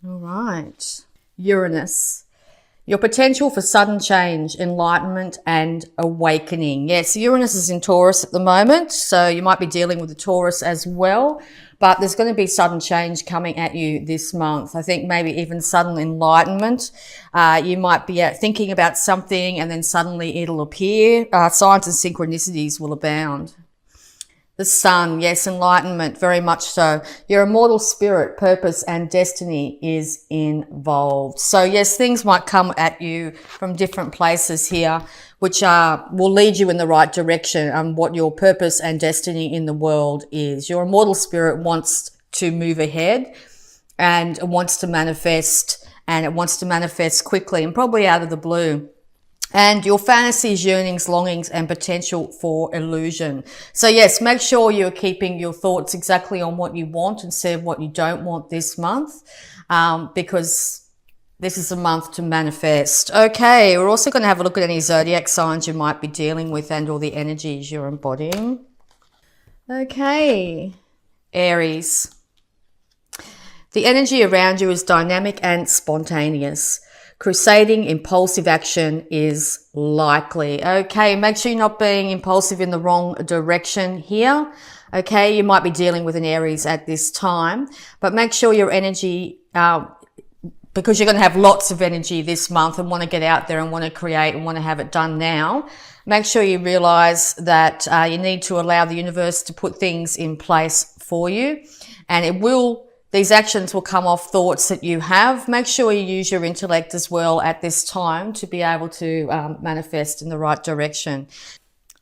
All right. Uranus. Your potential for sudden change, enlightenment, and awakening. Yes, Uranus is in Taurus at the moment, so you might be dealing with the Taurus as well, but there's going to be sudden change coming at you this month. I think maybe even sudden enlightenment. You might be thinking about something and then suddenly it'll appear. Signs and synchronicities will abound. The sun, yes, enlightenment, very much so. Your immortal spirit, purpose, and destiny is involved. So yes, things might come at you from different places here, which will lead you in the right direction on what your purpose and destiny in the world is. Your immortal spirit wants to move ahead and wants to manifest, and it wants to manifest quickly and probably out of the blue. And your fantasies, yearnings, longings, and potential for illusion. So yes, make sure you're keeping your thoughts exactly on what you want instead of what you don't want this month, because this is a month to manifest. Okay, we're also going to have a look at any zodiac signs you might be dealing with and all the energies you're embodying. Okay, Aries. The energy around you is dynamic and spontaneous. Crusading impulsive action is likely. Okay, make sure you're not being impulsive in the wrong direction here. Okay, you might be dealing with an Aries at this time, but make sure your energy, because you're going to have lots of energy this month and want to get out there and want to create and want to have it done now, make sure you realize that you need to allow the universe to put things in place for you, and these actions will come off thoughts that you have. Make sure you use your intellect as well at this time to be able to manifest in the right direction.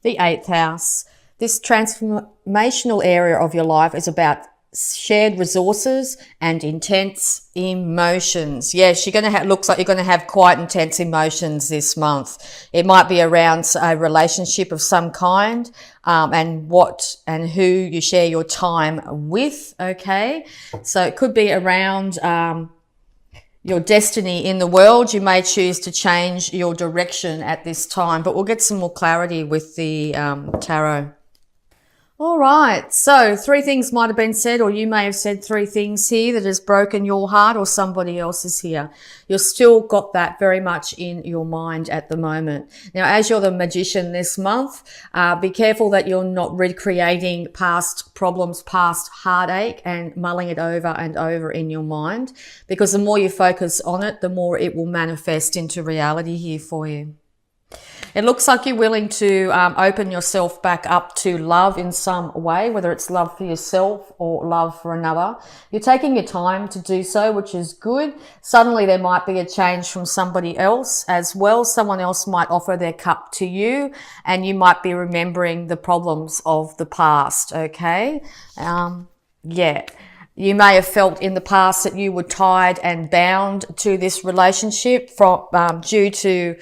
The 8th house. This transformational area of your life is about shared resources and intense emotions. Yes, you're going to looks like you're going to have quite intense emotions this month. It might be around a relationship of some kind, and what and who you share your time with. Okay, so it could be around your destiny in the world. You may choose to change your direction at this time, but we'll get some more clarity with the tarot. All right, so 3 things might have been said, or you may have said 3 things here that has broken your heart, or somebody else's here. You've still got that very much in your mind at the moment. Now, as you're the magician this month, be careful that you're not recreating past problems, past heartache, and mulling it over and over in your mind, because the more you focus on it, the more it will manifest into reality here for you. It looks like you're willing to open yourself back up to love in some way, whether it's love for yourself or love for another. You're taking your time to do so, which is good. Suddenly there might be a change from somebody else as well. Someone else might offer their cup to you, and you might be remembering the problems of the past, okay? Yeah. You may have felt in the past that you were tied and bound to this relationship due to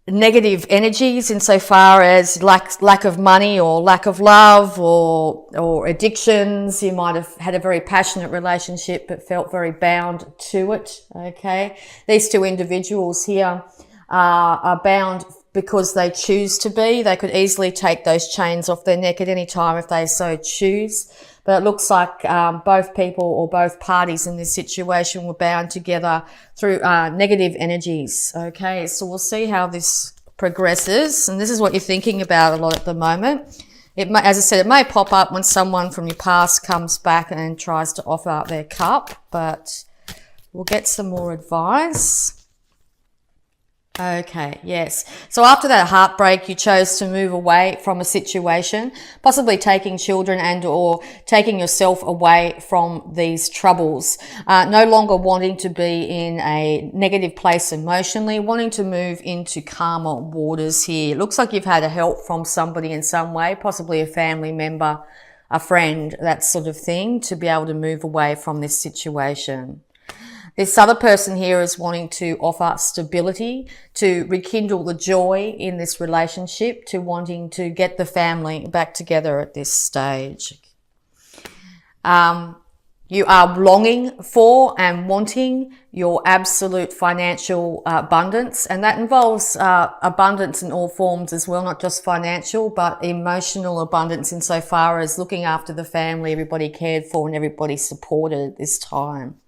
negative energies insofar as lack of money or lack of love or addictions. You might have had a very passionate relationship but felt very bound to it, okay? These 2 individuals here are bound because they choose to be. They could easily take those chains off their neck at any time if they so choose. But it looks like both people or both parties in this situation were bound together through negative energies. Okay, so we'll see how this progresses. And this is what you're thinking about a lot at the moment. It may, as I said, it may pop up when someone from your past comes back and tries to offer their cup, but we'll get some more advice. Okay, yes. So after that heartbreak, you chose to move away from a situation, possibly taking children and or taking yourself away from these troubles. No longer wanting to be in a negative place emotionally, wanting to move into calmer waters here. It looks like you've had a help from somebody in some way, possibly a family member, a friend, that sort of thing, to be able to move away from this situation. This other person here is wanting to offer stability, to rekindle the joy in this relationship, to wanting to get the family back together at this stage. You are longing for and wanting your absolute financial abundance, and that involves abundance in all forms as well, not just financial, but emotional abundance insofar as looking after the family, everybody cared for and everybody supported at this time.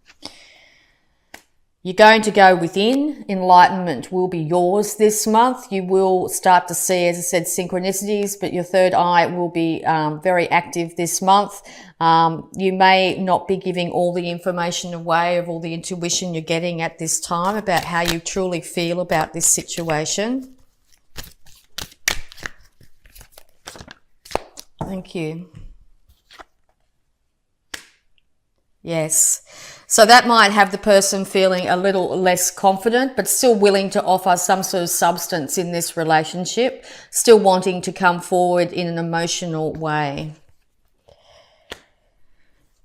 You're going to go within. Enlightenment will be yours this month. You will start to see, as I said, synchronicities, but your third eye will be very active this month. You may not be giving all the information away of all the intuition you're getting at this time about how you truly feel about this situation. Thank you. Yes. So that might have the person feeling a little less confident, but still willing to offer some sort of substance in this relationship, still wanting to come forward in an emotional way.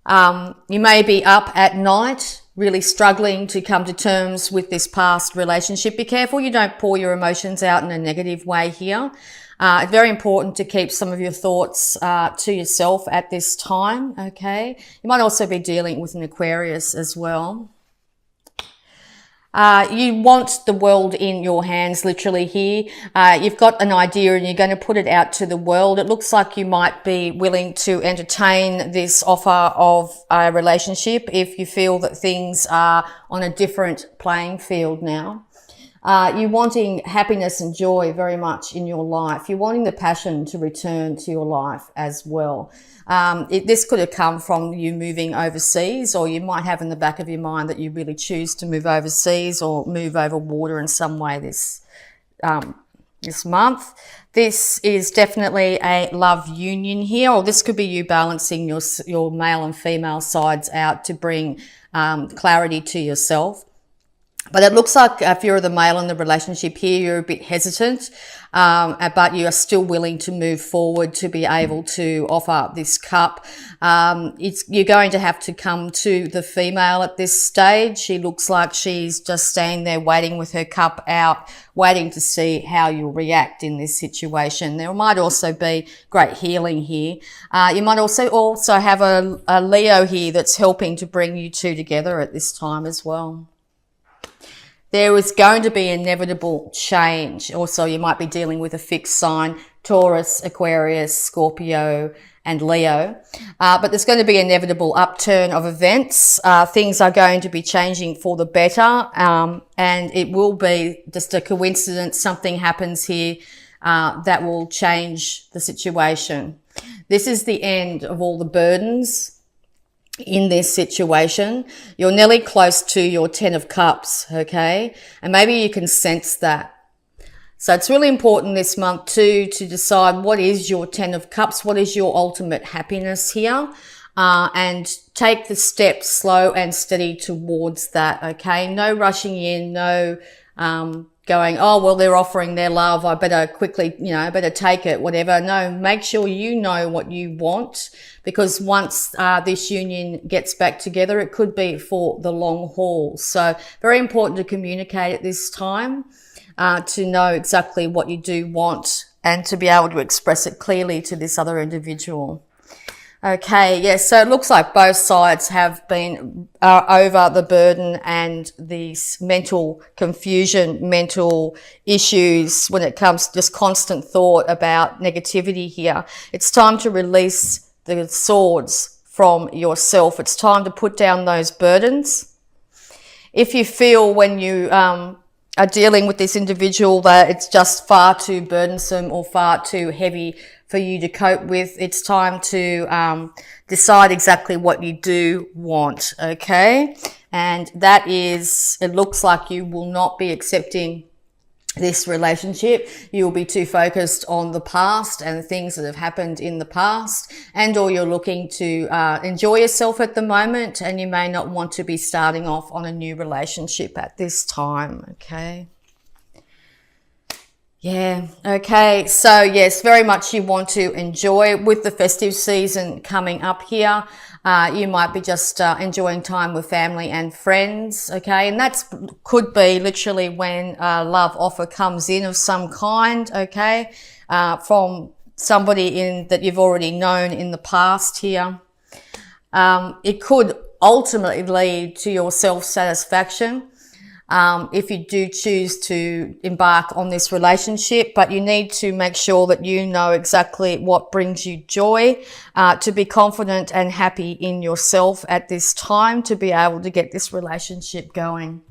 You may be up at night, really struggling to come to terms with this past relationship. Be careful you don't pour your emotions out in a negative way here. It's very important to keep some of your thoughts to yourself at this time, okay? You might also be dealing with an Aquarius as well. You want the world in your hands, literally here. You've got an idea and you're going to put it out to the world. It looks like you might be willing to entertain this offer of a relationship if you feel that things are on a different playing field now. You're wanting happiness and joy very much in your life. You're wanting the passion to return to your life as well. This could have come from you moving overseas, or you might have in the back of your mind that you really choose to move overseas or move over water in some way this month. This is definitely a love union here, or this could be you balancing your male and female sides out to bring clarity to yourself. But it looks like if you're the male in the relationship here, you're a bit hesitant, but you are still willing to move forward to be able to offer this cup. You're going to have to come to the female at this stage. She looks like she's just standing there waiting with her cup out, waiting to see how you'll react in this situation. There might also be great healing here. You might also have a Leo here that's helping to bring you two together at this time as well. There is going to be inevitable change. Also, you might be dealing with a fixed sign, Taurus, Aquarius, Scorpio, and Leo. But there's going to be an inevitable upturn of events. Things are going to be changing for the better. And it will be just a coincidence. Something happens here that will change the situation. This is the end of all the burdens in this situation. You're nearly close to your 10 of Cups, okay? And maybe you can sense that. So it's really important this month too to decide what is your 10 of Cups, what is your ultimate happiness here, and take the steps slow and steady towards that, okay? No rushing in, no going, oh, well, they're offering their love, I better quickly, I better take it, whatever. No, make sure you know what you want, because once this union gets back together, it could be for the long haul. So very important to communicate at this time, to know exactly what you do want and to be able to express it clearly to this other individual. Okay, yes, so it looks like both sides have been over the burden and these mental confusion, mental issues when it comes to just constant thought about negativity here. It's time to release the swords from yourself. It's time to put down those burdens. If you feel when you are dealing with this individual that it's just far too burdensome or far too heavy for you to cope with, it's time to decide exactly what you do want, okay? And that is, it looks like you will not be accepting this relationship. You will be too focused on the past and the things that have happened in the past, and or you're looking to enjoy yourself at the moment, and you may not want to be starting off on a new relationship at this time, okay? Yeah, okay, so yes, very much you want to enjoy with the festive season coming up here. You might be just enjoying time with family and friends, okay? And that could be literally when a love offer comes in of some kind, okay? From somebody that you've already known in the past here. It could ultimately lead to your self-satisfaction. if you do choose to embark on this relationship, but you need to make sure that you know exactly what brings you joy, to be confident and happy in yourself at this time to be able to get this relationship going.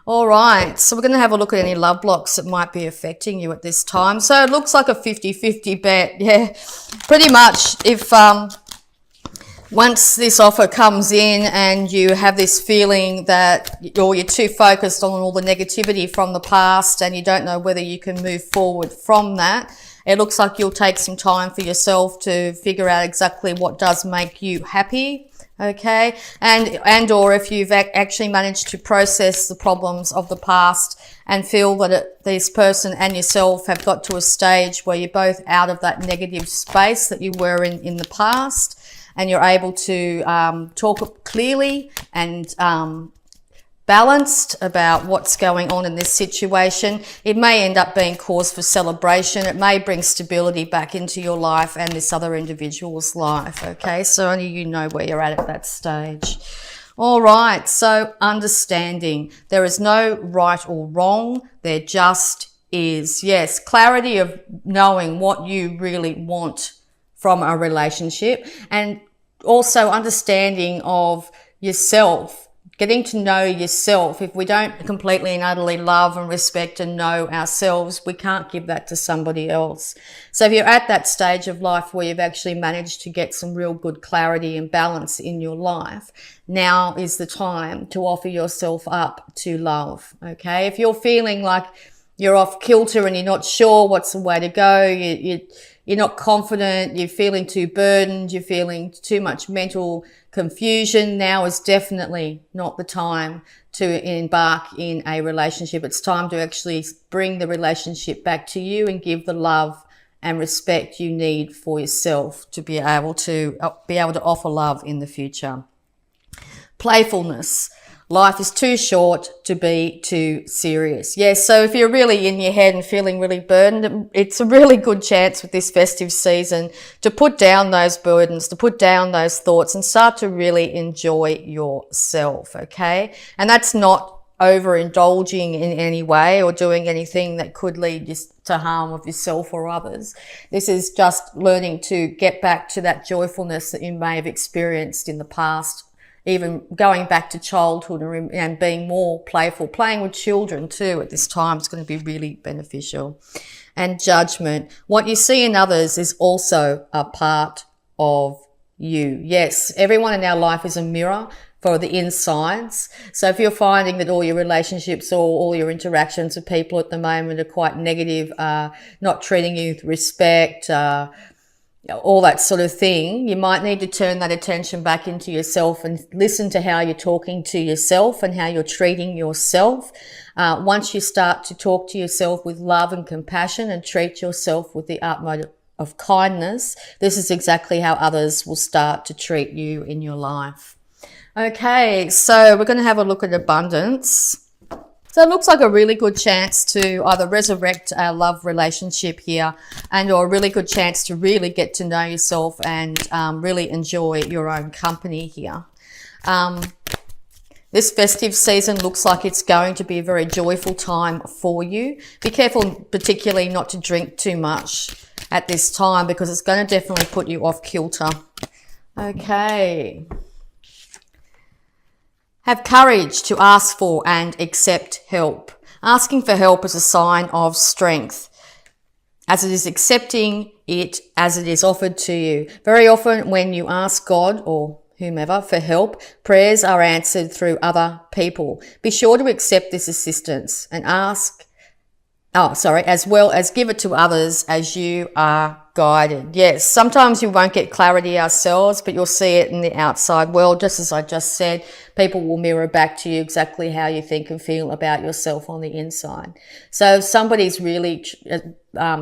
All right, so we're going to have a look at any love blocks that might be affecting you at this time. So it looks like a 50-50 bet. Yeah, pretty much if once this offer comes in and you have this feeling that you're too focused on all the negativity from the past and you don't know whether you can move forward from that, it looks like you'll take some time for yourself to figure out exactly what does make you happy. Okay, and or if you've actually managed to process the problems of the past and feel that this person and yourself have got to a stage where you're both out of that negative space that you were in the past, and you're able to talk clearly and balanced about what's going on in this situation. It may end up being cause for celebration. It may bring stability back into your life and this other individual's life. Okay, so only you know where you're at that stage. All right, so understanding. There is no right or wrong. There just is. Yes, clarity of knowing what you really want from a relationship, and also understanding of yourself. Getting to know yourself. If we don't completely and utterly love and respect and know ourselves, we can't give that to somebody else. So if you're at that stage of life where you've actually managed to get some real good clarity and balance in your life, now is the time to offer yourself up to love. Okay. If you're feeling like you're off kilter and you're not sure what's the way to go, you're not confident, you're feeling too burdened, you're feeling too much mental confusion, now is definitely not the time to embark in a relationship. It's time to actually bring the relationship back to you and give the love and respect you need for yourself to be able to offer love in the future. Playfulness. Life is too short to be too serious. Yes, so if you're really in your head and feeling really burdened, it's a really good chance with this festive season to put down those burdens, to put down those thoughts and start to really enjoy yourself, okay? And that's not overindulging in any way or doing anything that could lead you to harm of yourself or others. This is just learning to get back to that joyfulness that you may have experienced in the past, even going back to childhood and being more playful. Playing with children too at this time is going to be really beneficial. And judgment. What you see in others is also a part of you. Yes, everyone in our life is a mirror for the insides. So if you're finding that all your relationships or all your interactions with people at the moment are quite negative, not treating you with respect, all that sort of thing, you might need to turn that attention back into yourself and listen to how you're talking to yourself and how you're treating yourself. Once you start to talk to yourself with love and compassion and treat yourself with the utmost of kindness, this is exactly how others will start to treat you in your life. Okay, so we're going to have a look at abundance. So it looks like a really good chance to either resurrect a love relationship here or a really good chance to really get to know yourself and really enjoy your own company here. This festive season looks like it's going to be a very joyful time for you. Be careful particularly not to drink too much at this time because it's going to definitely put you off kilter. Okay. Have courage to ask for and accept help. Asking for help is a sign of strength, as it is accepting it as it is offered to you. Very often when you ask God or whomever for help, prayers are answered through other people. Be sure to accept this assistance and as well as give it to others as you are guided. Yes, sometimes you won't get clarity ourselves, but you'll see it in the outside world. Just as I just said, people will mirror back to you exactly how you think and feel about yourself on the inside. So if somebody's really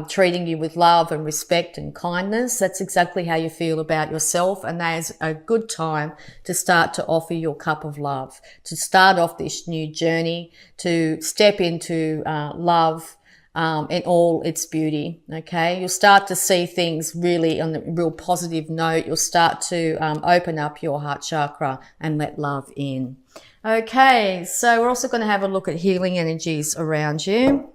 treating you with love and respect and kindness, that's exactly how you feel about yourself. And that is a good time to start to offer your cup of love, to start off this new journey, to step into love in all its beauty. Okay, you'll start to see things really on a real positive note. You'll start to open up your heart chakra and let love in. Okay, so we're also going to have a look at healing energies around you.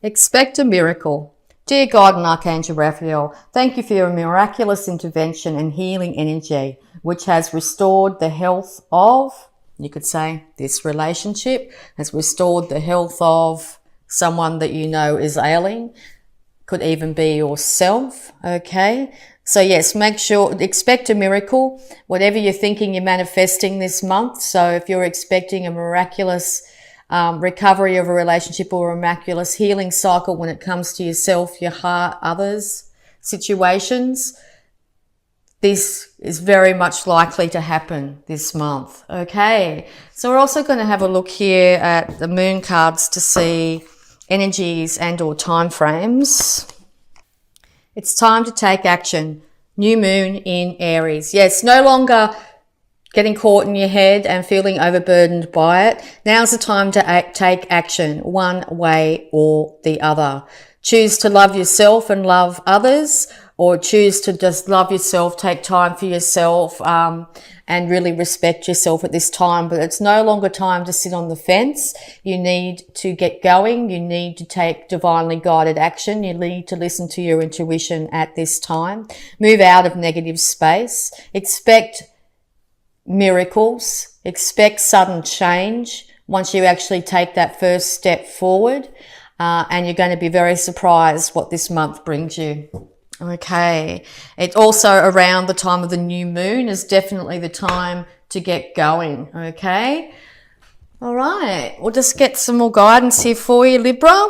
Expect a miracle. Dear God and Archangel Raphael, thank you for your miraculous intervention and healing energy, which has restored the health of, you could say, this relationship, has restored the health of someone that you know is ailing, could even be yourself, okay? So yes, make sure, expect a miracle, whatever you're thinking you're manifesting this month. So if you're expecting a miraculous recovery of a relationship or a miraculous healing cycle when it comes to yourself, your heart, others, situations, this is very much likely to happen this month. Okay, so we're also going to have a look here at the moon cards to see energies and or time frames. It's time to take action. New moon in Aries. Yes, no longer getting caught in your head and feeling overburdened by it. Now's the time to take action, one way or the other. Choose to love yourself and love others, or choose to just love yourself, take time for yourself, and really respect yourself at this time. But it's no longer time to sit on the fence. You need to get going. You need to take divinely guided action. You need to listen to your intuition at this time. Move out of negative space. Expect miracles. Expect sudden change once you actually take that first step forward. And you're going to be very surprised what this month brings you. Okay. It's also around the time of the new moon is definitely the time to get going. Okay. All right. We'll just get some more guidance here for you, Libra.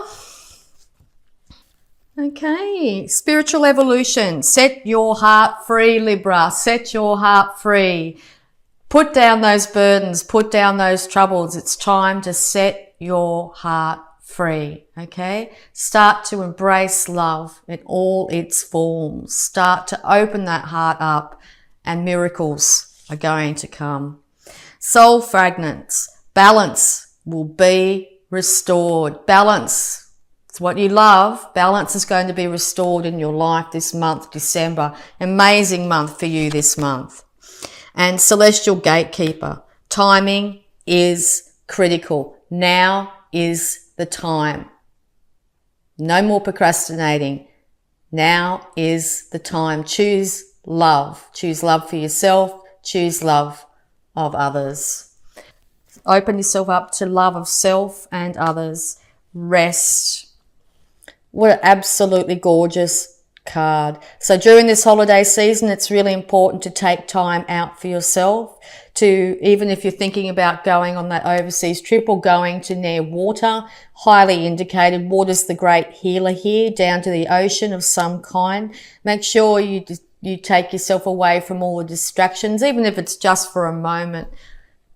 Okay. Spiritual evolution. Set your heart free, Libra. Set your heart free. Put down those burdens. Put down those troubles. It's time to set your heart free, okay? Start to embrace love in all its forms. Start to open that heart up and miracles are going to come. Soul fragments. Balance will be restored. Balance. It's what you love. Balance is going to be restored in your life this month, December. Amazing month for you this month. And celestial gatekeeper. Timing is critical. Now is the time. No more procrastinating. Now is the time. Choose love. Choose love for yourself. Choose love of others. Open yourself up to love of self and others. Rest. What an absolutely gorgeous card. So during this holiday season, it's really important to take time out for yourself, to, even if you're thinking about going on that overseas trip or going to near water, highly indicated. Water's the great healer here, down to the ocean of some kind. Make sure you take yourself away from all the distractions, even if it's just for a moment,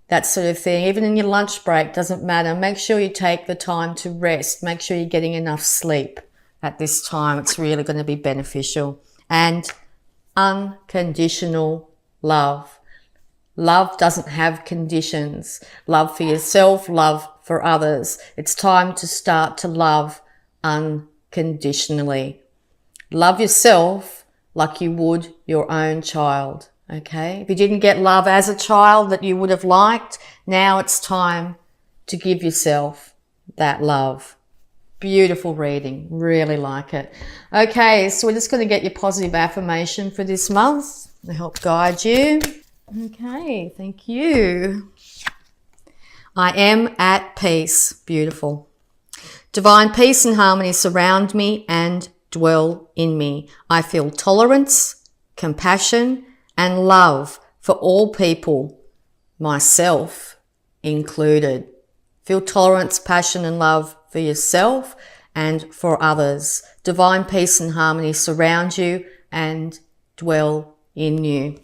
that sort of thing. Even in your lunch break, doesn't matter. Make sure you take the time to rest. Make sure you're getting enough sleep. At this time, it's really going to be beneficial. And unconditional love. Love doesn't have conditions. Love for yourself, love for others. It's time to start to love unconditionally. Love yourself like you would your own child, okay? If you didn't get love as a child that you would have liked, now it's time to give yourself that love. Beautiful reading. Really like it. Okay, so we're just going to get your positive affirmation for this month to help guide you. Okay, thank you. I am at peace. Beautiful. Divine peace and harmony surround me and dwell in me. I feel tolerance, compassion, and love for all people, myself included. Feel tolerance, passion, and love for yourself and for others. Divine peace and harmony surround you and dwell in you.